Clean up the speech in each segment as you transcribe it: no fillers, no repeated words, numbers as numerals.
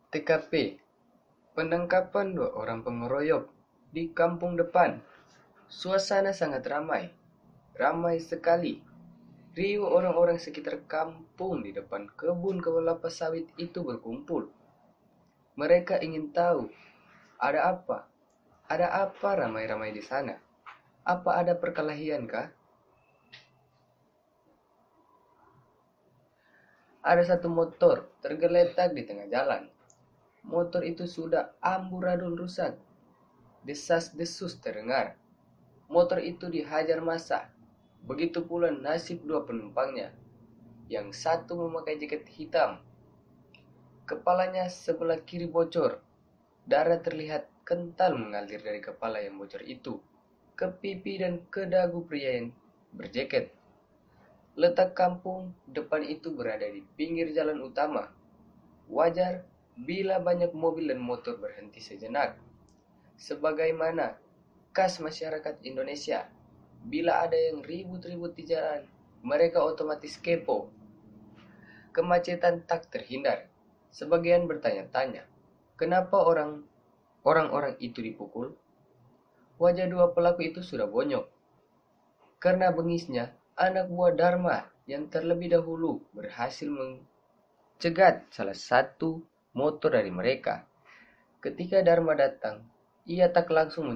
TKP, penangkapan dua orang pengeroyok di kampung depan. Suasana sangat ramai, ramai sekali. Riuh orang-orang sekitar kampung di depan kebun kelapa sawit itu berkumpul. Mereka ingin tahu, ada apa? Ada apa ramai-ramai di sana? Apa ada perkelahian kah? Ada satu motor tergeletak di tengah jalan. Motor itu sudah amburadul rusak. Desas-desus terdengar. Motor itu dihajar massa. Begitu pula nasib dua penumpangnya. Yang satu memakai jaket hitam. Kepalanya sebelah kiri bocor. Darah terlihat kental mengalir dari kepala yang bocor itu ke pipi dan ke dagu pria yang berjaket. Letak kampung depan itu berada di pinggir jalan utama. Wajar bila banyak mobil dan motor berhenti sejenak. Sebagaimana khas masyarakat Indonesia, bila ada yang ribut-ribut di jalan, mereka otomatis kepo. Kemacetan tak terhindar. Sebagian bertanya-tanya, kenapa orang-orang itu dipukul? Wajah dua pelaku itu sudah bonyok. Karena bengisnya, anak buah Dharma yang terlebih dahulu berhasil mencegat salah satu motor dari mereka. Ketika Dharma datang, ia tak langsung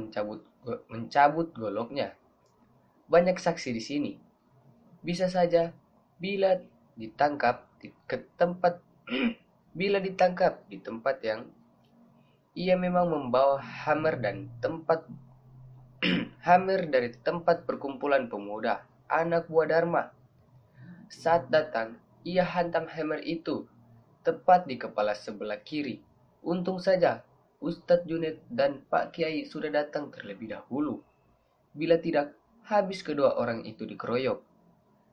mencabut goloknya. Banyak saksi di sini. Bisa saja bila ditangkap di tempat yang ia memang membawa hammer dari tempat perkumpulan pemuda anak buah Dharma. Saat datang, ia hantam hammer itu tepat di kepala sebelah kiri. Untung saja Ustadz Junaid dan Pak Kiai sudah datang terlebih dahulu. Bila tidak, habis kedua orang itu dikeroyok.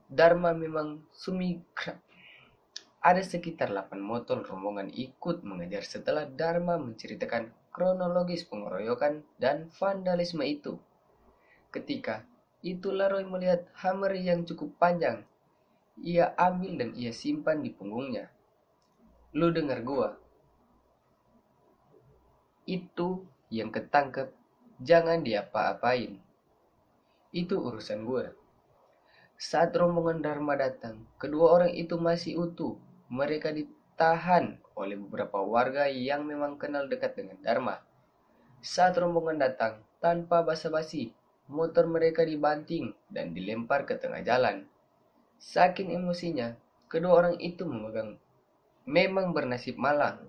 Dharma memang sumikra. Ada sekitar 8 motor rombongan ikut mengejar setelah Dharma menceritakan kronologis pengeroyokan dan vandalisme itu. Ketika itulah Roy melihat hammer yang cukup panjang. Ia ambil dan ia simpan di punggungnya. Lu dengar gua? Itu yang ketangkep, jangan diapa-apain. Itu urusan gua. Saat rombongan Dharma datang, kedua orang itu masih utuh. Mereka ditahan oleh beberapa warga yang memang kenal dekat dengan Dharma. Saat rombongan datang, tanpa basa-basi, motor mereka dibanting dan dilempar ke tengah jalan. Saking emosinya, kedua orang itu memang bernasib malang.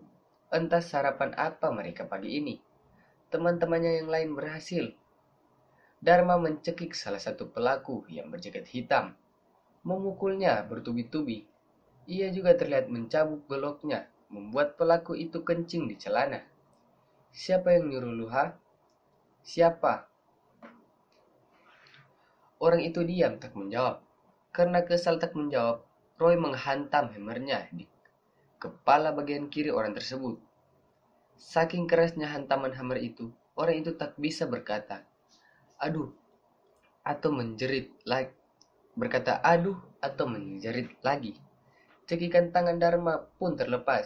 Entah sarapan apa mereka pagi ini. Teman-temannya yang lain berhasil. Dharma mencekik salah satu pelaku yang berjaket hitam. Memukulnya bertubi-tubi. Ia juga terlihat mencabut goloknya, membuat pelaku itu kencing di celana. Siapa yang nyuruh lu, ha? Siapa? Orang itu diam tak menjawab. Karena kesal tak menjawab, Roy menghantam hammernya di kepala bagian kiri orang tersebut. Saking kerasnya hantaman hammer itu, orang itu tak bisa berkata, aduh, atau menjerit lagi. Cekikan tangan Dharma pun terlepas.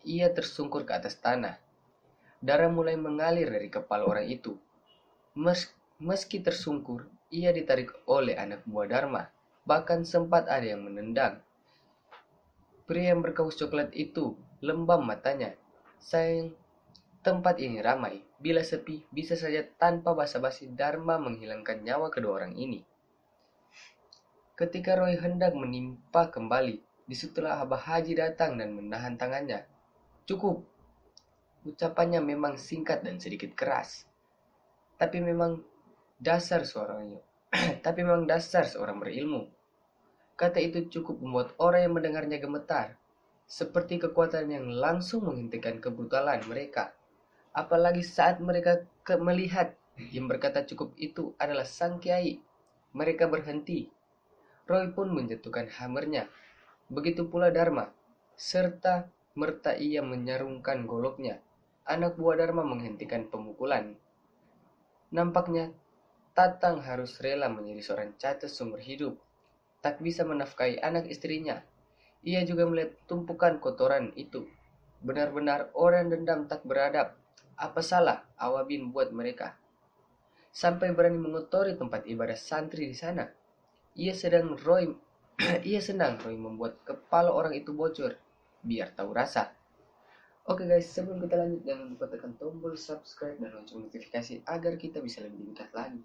Ia tersungkur ke atas tanah. Darah mulai mengalir dari kepala orang itu. Meski tersungkur, ia ditarik oleh anak buah Dharma. Bahkan sempat ada yang menendang. Pria yang berkaus coklat itu lembam matanya. Sayang, tempat ini ramai. Bila sepi, bisa saja tanpa basa-basi Dharma menghilangkan nyawa kedua orang ini. Ketika Roy hendak menimpa kembali, disitulah Abah Haji datang dan menahan tangannya. Cukup. Ucapannya memang singkat dan sedikit keras. Tapi memang dasar seorang berilmu. Kata itu cukup membuat orang yang mendengarnya gemetar. Seperti kekuatan yang langsung menghentikan kebrutalan mereka. Apalagi saat mereka melihat yang berkata cukup itu adalah sang kiai. Mereka berhenti. Roy pun menjatuhkan hammernya. Begitu pula Dharma. Serta merta ia menyarungkan goloknya. Anak buah Dharma menghentikan pemukulan. Nampaknya Tatang harus rela menjadi seorang cacat seumur hidup. Tak bisa menafkahi anak istrinya. Ia juga melihat tumpukan kotoran itu. Benar-benar orang dendam tak beradab. Apa salah Awabin buat mereka? Sampai berani mengotori tempat ibadah santri di sana. Ia sedang Roy Ia senang Roy membuat kepala orang itu bocor biar tahu rasa. Oke guys, sebelum kita lanjut jangan lupa tekan tombol subscribe dan lonceng notifikasi agar kita bisa lebih dekat lagi.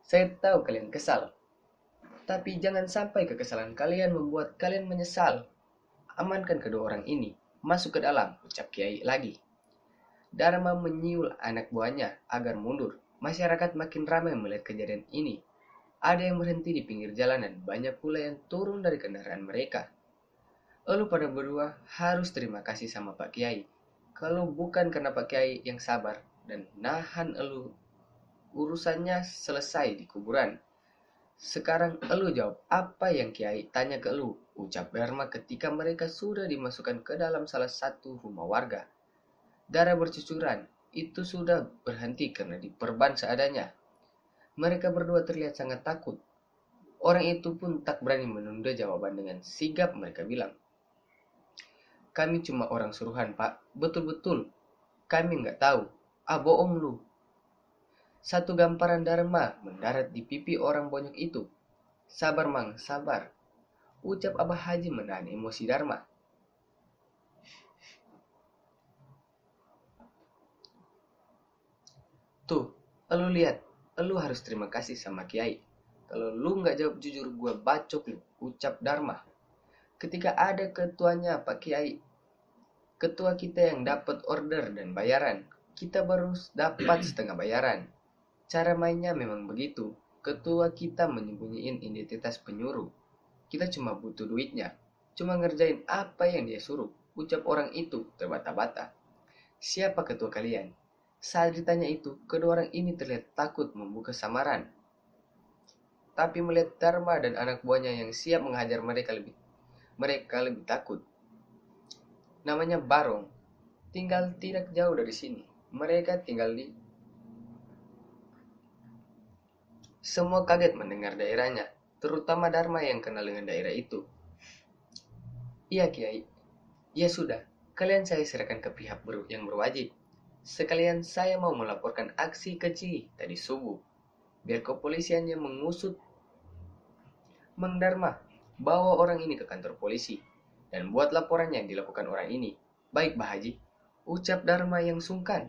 Saya tahu kalian kesal, tapi jangan sampai kekesalan kalian membuat kalian menyesal. Amankan kedua orang ini, masuk ke dalam, ucap Kiai lagi. Dharma menyiul anak buahnya agar mundur. Masyarakat makin ramai melihat kejadian ini. Ada yang berhenti di pinggir jalan dan banyak pula yang turun dari kendaraan mereka. Elu pada berdua harus terima kasih sama Pak Kiai. Kalau bukan karena Pak Kiai yang sabar dan nahan elu, urusannya selesai di kuburan. Sekarang elu jawab apa yang Kiai tanya ke elu, ucap Dharma ketika mereka sudah dimasukkan ke dalam salah satu rumah warga. Darah bercucuran, itu sudah berhenti karena diperban seadanya. Mereka berdua terlihat sangat takut. Orang itu pun tak berani menunda jawaban dengan sigap mereka bilang, kami cuma orang suruhan pak, betul-betul. Kami nggak tahu. Ah bohong lu. Satu gamparan Dharma mendarat di pipi orang bonyok itu. Sabar mang, sabar. Ucap Abah Haji menahan emosi Dharma. Tuh, lu lihat. Lu harus terima kasih sama Kiai. Kalau lu nggak jawab jujur, gue bacok lu, ucap Dharma. Ketika ada ketuanya Pak Kiai, ketua kita yang dapat order dan bayaran, kita baru dapat setengah bayaran. Cara mainnya memang begitu. Ketua kita menyembunyiin identitas penyuruh. Kita cuma butuh duitnya, cuma ngerjain apa yang dia suruh, ucap orang itu terbata-bata. Siapa ketua kalian? Saat ditanya itu, kedua orang ini terlihat takut membuka samaran. Tapi melihat Dharma dan anak buahnya yang siap menghajar mereka lebih takut. Namanya Barong, tinggal tidak jauh dari sini. Mereka tinggal di... Semua kaget mendengar daerahnya, terutama Dharma yang kenal dengan daerah itu. Iya Kiai, ya sudah, kalian saya serahkan ke pihak yang berwajib. Sekalian saya mau melaporkan aksi keji tadi subuh. Biar kepolisiannya mengusut. Mang Dharma, bawa orang ini ke kantor polisi. Dan buat laporan yang dilakukan orang ini. Baik Bah Haji, ucap Dharma yang sungkan.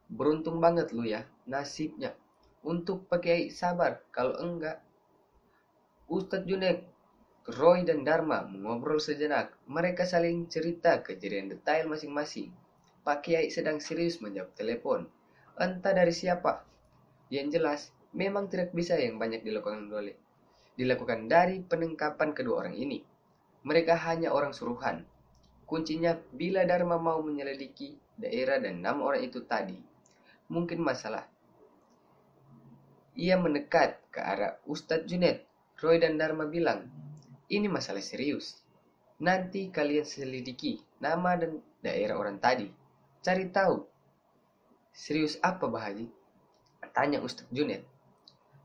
Beruntung banget lu ya, nasibnya. Untuk pakai sabar, kalau enggak. Ustadz Junek, Roy dan Dharma mengobrol sejenak. Mereka saling cerita kejadian detail masing-masing. Pak Kiai sedang serius menjawab telepon. Entah dari siapa. Yang jelas, memang tidak bisa yang banyak dilakukan dari penangkapan kedua orang ini. Mereka hanya orang suruhan. Kuncinya bila Dharma mau menyelidiki daerah dan nama orang itu tadi. Mungkin masalah. Ia mendekat ke arah Ustadz Junet. Roy dan Dharma bilang, ini masalah serius. Nanti kalian selidiki nama dan daerah orang tadi. Cari tahu. Serius apa Bah Haji? Tanya Ustadz Junet.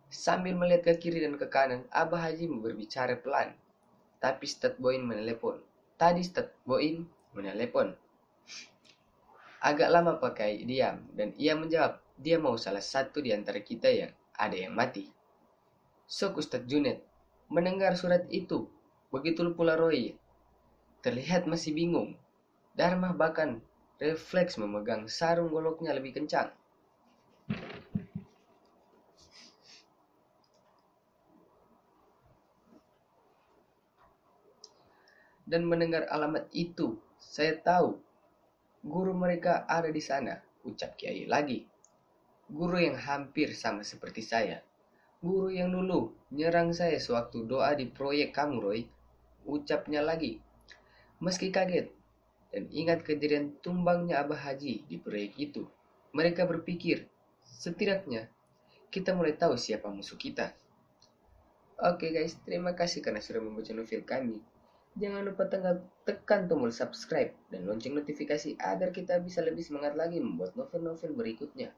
Sambil melihat ke kiri dan ke kanan, Abah Haji berbicara pelan. Tapi Ustadz Boin menelepon. Agak lama pakai diam dan ia menjawab, dia mau salah satu di antara kita yang ada yang mati. Sok Ustadz Junet mendengar surat itu. Begitu pula Roy. Terlihat masih bingung. Dharma bahkan refleks memegang sarung goloknya lebih kencang. Dan mendengar alamat itu, saya tahu guru mereka ada di sana, ucap Kiai lagi. Guru yang hampir sama seperti saya. Guru yang dulu nyerang saya sewaktu doa di proyek kamu, Roy, ucapnya lagi. Meski kaget dan ingat kejadian tumbangnya Abah Haji di proyek itu, mereka berpikir, setidaknya kita mulai tahu siapa musuh kita. Oke guys, terima kasih karena sudah membaca novel kami. Jangan lupa tekan tombol subscribe dan lonceng notifikasi agar kita bisa lebih semangat lagi membuat novel-novel berikutnya.